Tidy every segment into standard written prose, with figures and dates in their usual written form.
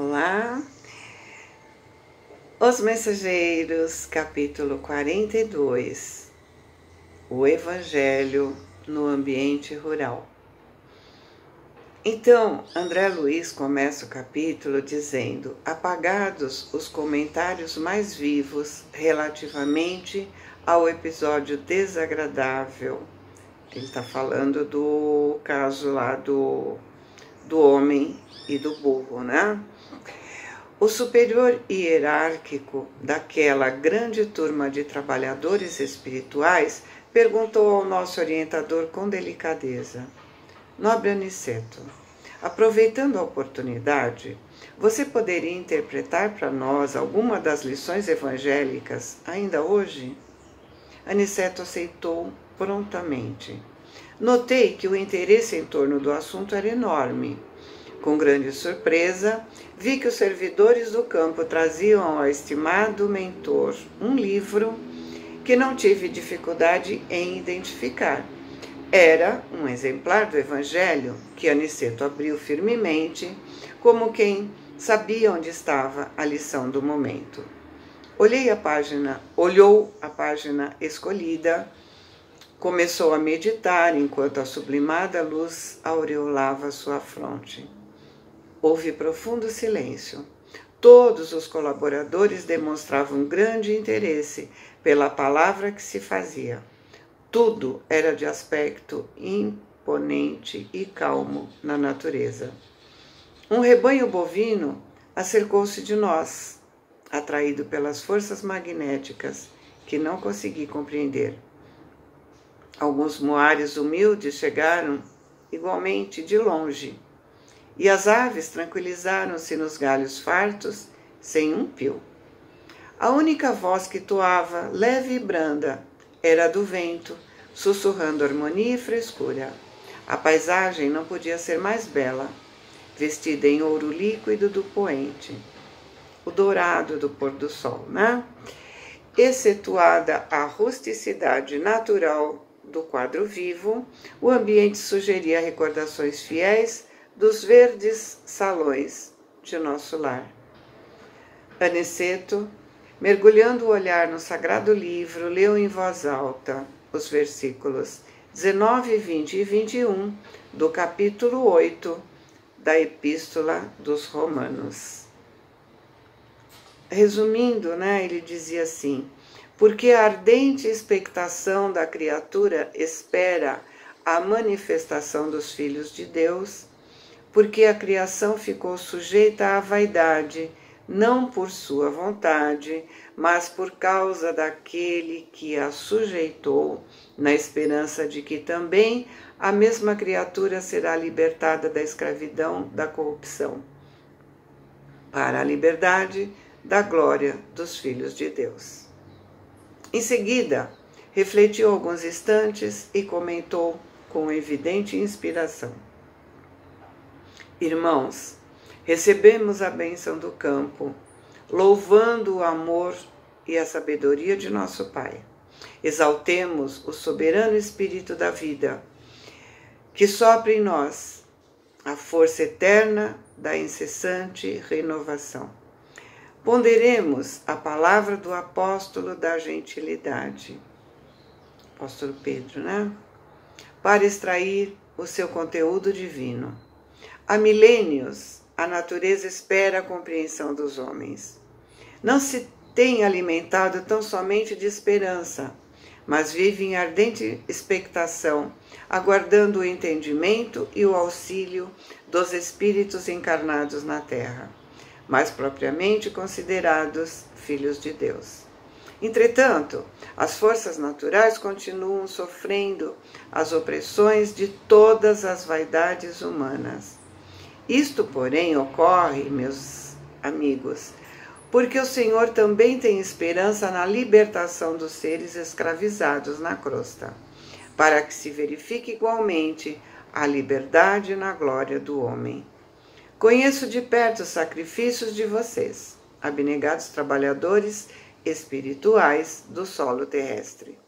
Olá, Os Mensageiros, capítulo 42, o Evangelho no ambiente rural. Então, André Luiz começa o capítulo dizendo: apagados os comentários mais vivos relativamente ao episódio desagradável. Ele está falando do caso lá do homem e do burro, né? O superior hierárquico daquela grande turma de trabalhadores espirituais perguntou ao nosso orientador com delicadeza: Nobre Aniceto, aproveitando a oportunidade, você poderia interpretar para nós alguma das lições evangélicas ainda hoje? Aniceto aceitou prontamente. Notei que o interesse em torno do assunto era enorme. Com grande surpresa, vi que os servidores do campo traziam ao estimado mentor um livro que não tive dificuldade em identificar. Era um exemplar do Evangelho que Aniceto abriu firmemente, como quem sabia onde estava a lição do momento. Olhou a página escolhida, começou a meditar enquanto a sublimada luz aureolava sua fronte. Houve profundo silêncio. Todos os colaboradores demonstravam grande interesse pela palavra que se fazia. Tudo era de aspecto imponente e calmo na natureza. Um rebanho bovino acercou-se de nós, atraído pelas forças magnéticas que não consegui compreender. Alguns moares humildes chegaram igualmente de longe, e as aves tranquilizaram-se nos galhos fartos, sem um pio. A única voz que toava, leve e branda, era a do vento, sussurrando harmonia e frescura. A paisagem não podia ser mais bela, vestida em ouro líquido do poente, o dourado do pôr do sol, né? Excetuada a rusticidade natural do quadro vivo, o ambiente sugeria recordações fiéis dos verdes salões de nosso lar. Aniceto, mergulhando o olhar no sagrado livro, leu em voz alta os versículos 19, 20 e 21 do capítulo 8 da Epístola dos Romanos. Resumindo, ele dizia assim: porque a ardente expectação da criatura espera a manifestação dos filhos de Deus, porque a criação ficou sujeita à vaidade, não por sua vontade, mas por causa daquele que a sujeitou, na esperança de que também a mesma criatura será libertada da escravidão da corrupção, para a liberdade da glória dos filhos de Deus. Em seguida, refletiu alguns instantes e comentou com evidente inspiração: Irmãos, recebemos a bênção do campo, louvando o amor e a sabedoria de nosso Pai. Exaltemos o soberano Espírito da vida, que sopra em nós a força eterna da incessante renovação. Ponderemos a palavra do apóstolo da gentilidade, apóstolo Pedro, para extrair o seu conteúdo divino. Há milênios, a natureza espera a compreensão dos homens. Não se tem alimentado tão somente de esperança, mas vive em ardente expectação, aguardando o entendimento e o auxílio dos espíritos encarnados na terra, mais propriamente considerados filhos de Deus. Entretanto, as forças naturais continuam sofrendo as opressões de todas as vaidades humanas. Isto, porém, ocorre, meus amigos, porque o Senhor também tem esperança na libertação dos seres escravizados na crosta, para que se verifique igualmente a liberdade na glória do homem. Conheço de perto os sacrifícios de vocês, abnegados trabalhadores espirituais do solo terrestre.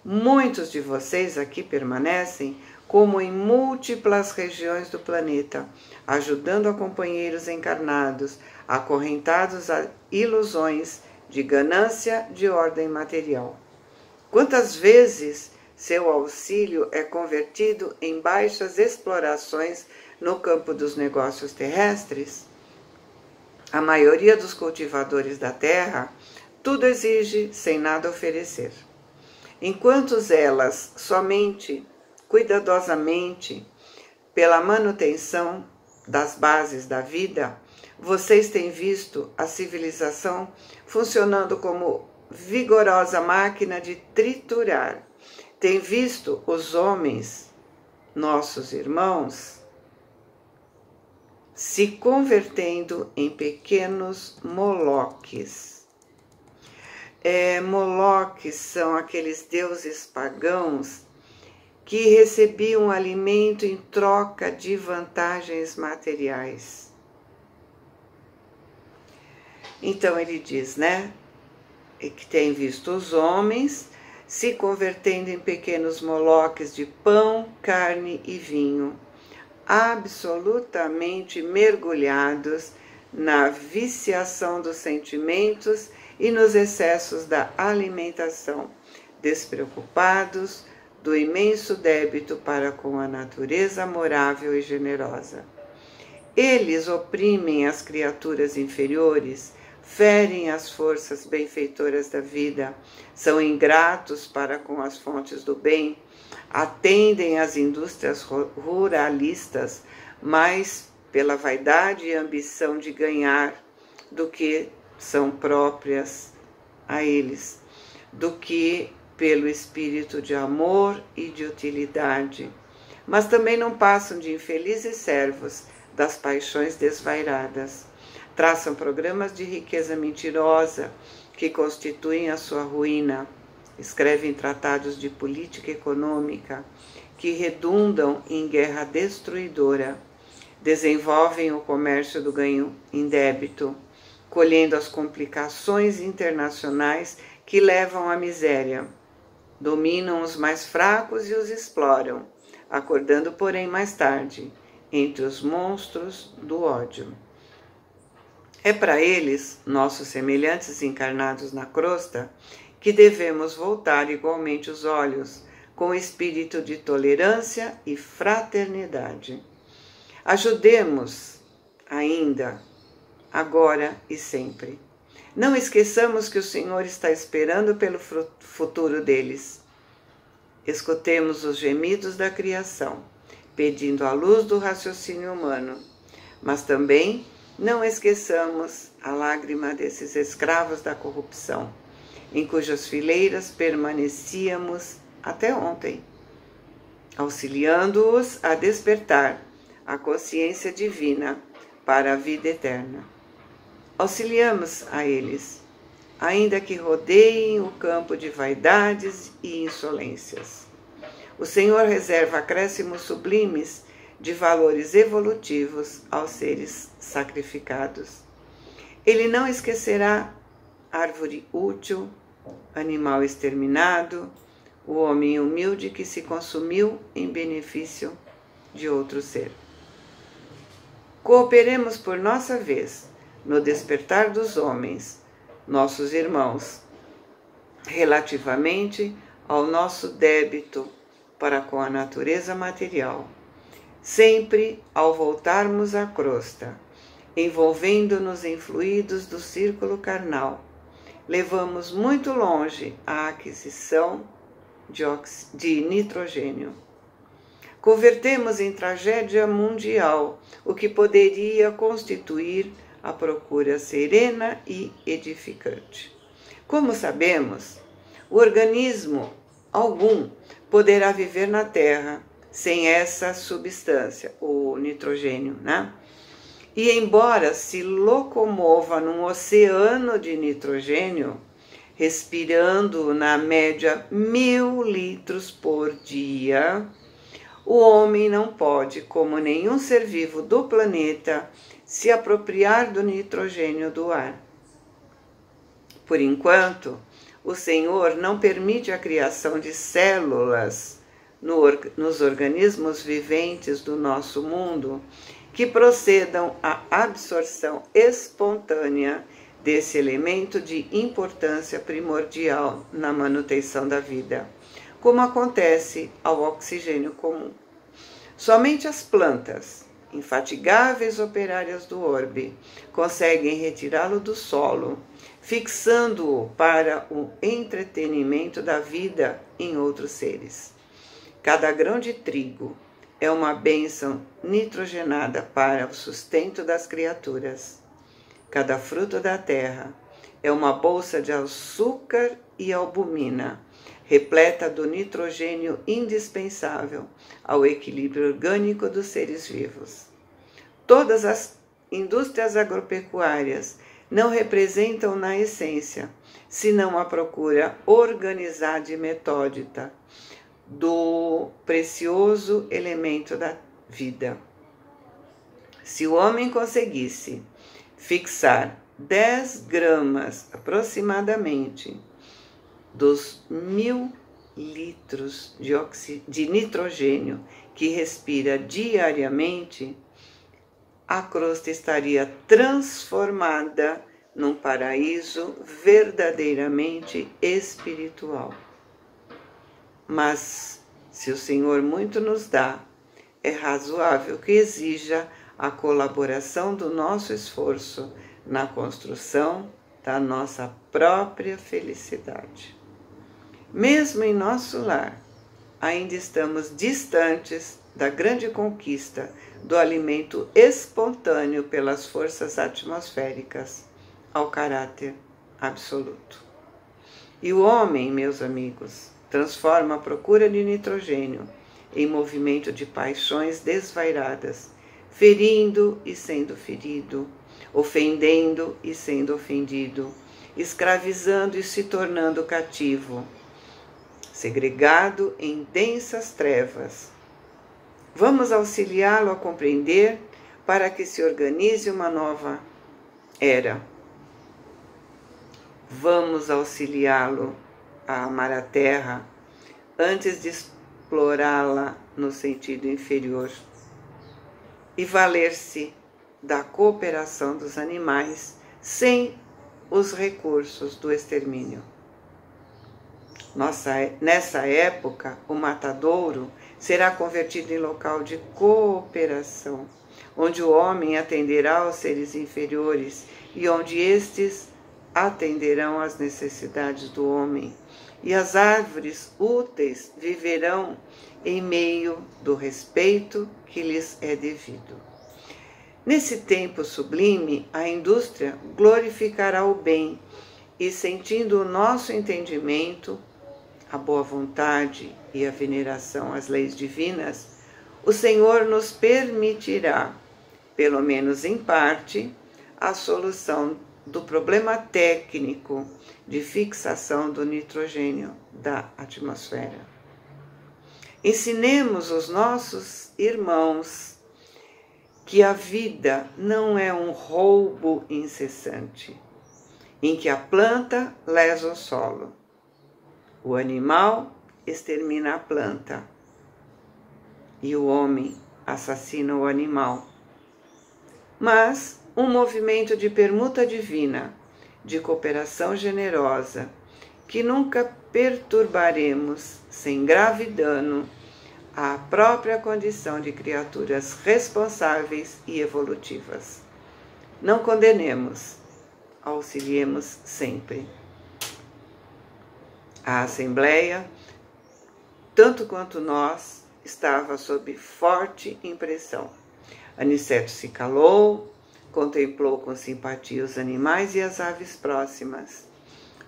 Muitos de vocês aqui permanecem como em múltiplas regiões do planeta, ajudando a companheiros encarnados, acorrentados a ilusões de ganância de ordem material. Quantas vezes seu auxílio é convertido em baixas explorações no campo dos negócios terrestres? A maioria dos cultivadores da terra tudo exige sem nada oferecer. Enquanto elas somente, cuidadosamente, pela manutenção das bases da vida, vocês têm visto a civilização funcionando como vigorosa máquina de triturar. Têm visto os homens, nossos irmãos, se convertendo em pequenos moloques. Moloques são aqueles deuses pagãos que recebiam alimento em troca de vantagens materiais. Então ele diz, né, que tem visto os homens se convertendo em pequenos moloques de pão, carne e vinho, absolutamente mergulhados na viciação dos sentimentos e nos excessos da alimentação, despreocupados do imenso débito para com a natureza amorável e generosa. Eles oprimem as criaturas inferiores, ferem as forças benfeitoras da vida, são ingratos para com as fontes do bem, atendem às indústrias ruralistas, mais pela vaidade e ambição de ganhar do que são próprias a eles, do que pelo espírito de amor e de utilidade, mas também não passam de infelizes servos das paixões desvairadas. Traçam programas de riqueza mentirosa que constituem a sua ruína, escrevem tratados de política econômica que redundam em guerra destruidora, desenvolvem o comércio do ganho em débito, colhendo as complicações internacionais que levam à miséria. Dominam os mais fracos e os exploram, acordando, porém, mais tarde, entre os monstros do ódio. É para eles, nossos semelhantes encarnados na crosta, que devemos voltar igualmente os olhos, com espírito de tolerância e fraternidade. Ajudemos ainda, agora e sempre. Não esqueçamos que o Senhor está esperando pelo futuro deles. Escutemos os gemidos da criação, pedindo a luz do raciocínio humano, mas também não esqueçamos a lágrima desses escravos da corrupção, em cujas fileiras permanecíamos até ontem, auxiliando-os a despertar a consciência divina para a vida eterna. Auxiliamos a eles, ainda que rodeiem o campo de vaidades e insolências. O Senhor reserva acréscimos sublimes de valores evolutivos aos seres sacrificados. Ele não esquecerá árvore útil, animal exterminado, o homem humilde que se consumiu em benefício de outro ser. Cooperemos por nossa vez no despertar dos homens, nossos irmãos, relativamente ao nosso débito para com a natureza material. Sempre ao voltarmos à crosta, envolvendo-nos em fluidos do círculo carnal, levamos muito longe a aquisição de nitrogênio. Convertemos em tragédia mundial o que poderia constituir a procura serena e edificante. Como sabemos, o organismo algum poderá viver na Terra sem essa substância, o nitrogênio, né? E embora se locomova num oceano de nitrogênio, respirando na média 1000 litros por dia, o homem não pode, como nenhum ser vivo do planeta, se apropriar do nitrogênio do ar. Por enquanto, o Senhor não permite a criação de células nos organismos viventes do nosso mundo que procedam à absorção espontânea desse elemento de importância primordial na manutenção da vida, como acontece ao oxigênio comum. Somente as plantas, infatigáveis operárias do orbe, conseguem retirá-lo do solo, fixando-o para o entretenimento da vida em outros seres. Cada grão de trigo é uma bênção nitrogenada para o sustento das criaturas. Cada fruto da terra é uma bolsa de açúcar e albumina, repleta do nitrogênio indispensável ao equilíbrio orgânico dos seres vivos. Todas as indústrias agropecuárias não representam na essência, senão a procura organizada e metódica do precioso elemento da vida. Se o homem conseguisse fixar 10 gramas aproximadamente dos 1000 litros de nitrogênio que respira diariamente, a crosta estaria transformada num paraíso verdadeiramente espiritual. Mas, se o Senhor muito nos dá, é razoável que exija a colaboração do nosso esforço na construção da nossa própria felicidade. Mesmo em nosso lar, ainda estamos distantes da grande conquista do alimento espontâneo pelas forças atmosféricas ao caráter absoluto. E o homem, meus amigos, transforma a procura de nitrogênio em movimento de paixões desvairadas, ferindo e sendo ferido, ofendendo e sendo ofendido, escravizando e se tornando cativo, segregado em densas trevas. Vamos auxiliá-lo a compreender para que se organize uma nova era. Vamos auxiliá-lo a amar a terra antes de explorá-la no sentido inferior e valer-se da cooperação dos animais sem os recursos do extermínio. Nessa época, o matadouro será convertido em local de cooperação, onde o homem atenderá aos seres inferiores e onde estes atenderão às necessidades do homem, e as árvores úteis viverão em meio do respeito que lhes é devido. Nesse tempo sublime, a indústria glorificará o bem e, sentindo o nosso entendimento, a boa vontade e a veneração às leis divinas, o Senhor nos permitirá, pelo menos em parte, a solução do problema técnico de fixação do nitrogênio da atmosfera. Ensinemos os nossos irmãos que a vida não é um roubo incessante, em que a planta lesa o solo, o animal extermina a planta e o homem assassina o animal, mas um movimento de permuta divina, de cooperação generosa, que nunca perturbaremos sem grave dano à própria condição de criaturas responsáveis e evolutivas. Não condenemos, auxiliemos sempre. A Assembleia, tanto quanto nós, estava sob forte impressão. Aniceto se calou, contemplou com simpatia os animais e as aves próximas,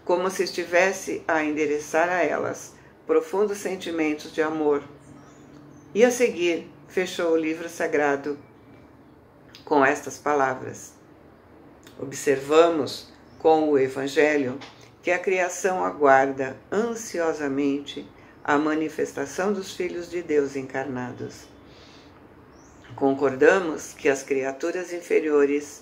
como se estivesse a endereçar a elas profundos sentimentos de amor. E a seguir fechou o livro sagrado com estas palavras. Observamos com o Evangelho que a criação aguarda ansiosamente a manifestação dos filhos de Deus encarnados. Concordamos que as criaturas inferiores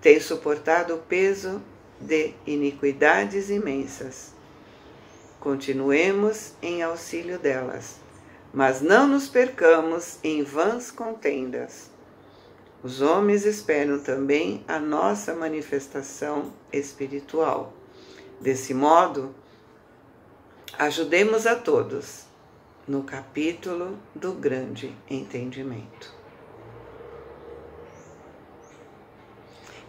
têm suportado o peso de iniquidades imensas. Continuemos em auxílio delas, mas não nos percamos em vãs contendas. Os homens esperam também a nossa manifestação espiritual. Desse modo, ajudemos a todos no capítulo do grande entendimento.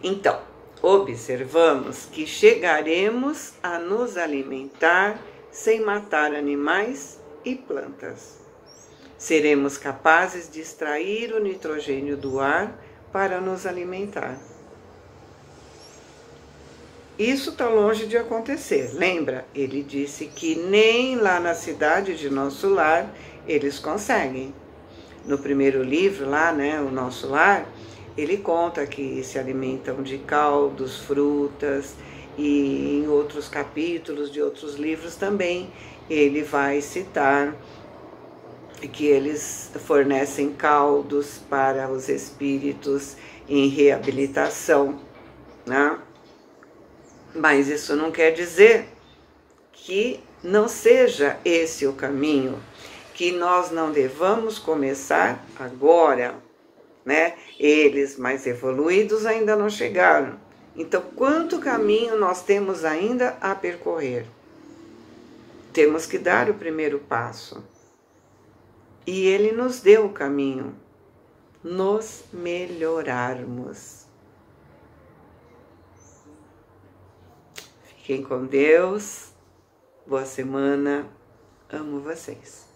Então, observamos que chegaremos a nos alimentar sem matar animais e plantas. Seremos capazes de extrair o nitrogênio do ar para nos alimentar. Isso está longe de acontecer. Lembra? Ele disse que nem lá na cidade de Nosso Lar eles conseguem. No primeiro livro lá, né, O Nosso Lar, ele conta que se alimentam de caldos, frutas, e em outros capítulos de outros livros também ele vai citar que eles fornecem caldos para os espíritos em reabilitação, né? Mas isso não quer dizer que não seja esse o caminho, que nós não devamos começar agora, né? Eles mais evoluídos ainda não chegaram. Então, quanto caminho nós temos ainda a percorrer? Temos que dar o primeiro passo. E ele nos deu o caminho, nos melhorarmos. Fiquem com Deus, boa semana, amo vocês.